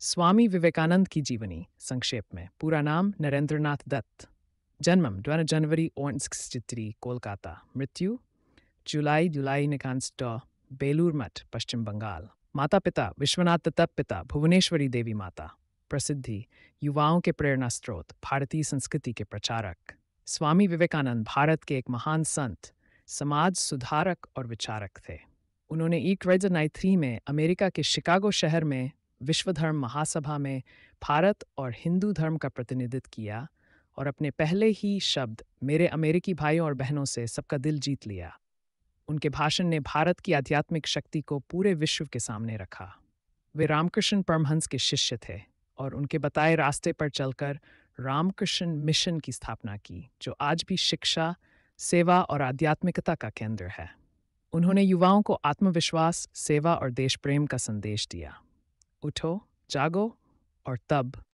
स्वामी विवेकानंद की जीवनी संक्षेप में। पूरा नाम नरेंद्रनाथ दत्त। जन्म 12 जनवरी 1963 कोलकाता। मृत्यु जुलाई जुलाई 19 बेलूर मठ पश्चिम बंगाल। माता पिता विश्वनाथ दत्त, पिता भुवनेश्वरी देवी माता। प्रसिद्धि युवाओं के प्रेरणा स्रोत, भारतीय संस्कृति के प्रचारक। स्वामी विवेकानंद भारत के एक महान संत, समाज सुधारक और विचारक थे। उन्होंने 1993 में अमेरिका के शिकागो शहर में विश्व धर्म महासभा में भारत और हिंदू धर्म का प्रतिनिधित्व किया और अपने पहले ही शब्द मेरे अमेरिकी भाइयों और बहनों से सबका दिल जीत लिया। उनके भाषण ने भारत की आध्यात्मिक शक्ति को पूरे विश्व के सामने रखा। वे रामकृष्ण परमहंस के शिष्य थे और उनके बताए रास्ते पर चलकर रामकृष्ण मिशन की स्थापना की, जो आज भी शिक्षा, सेवा और आध्यात्मिकता का केंद्र है। उन्होंने युवाओं को आत्मविश्वास, सेवा और देश प्रेम का संदेश दिया। उठो, जागो और तब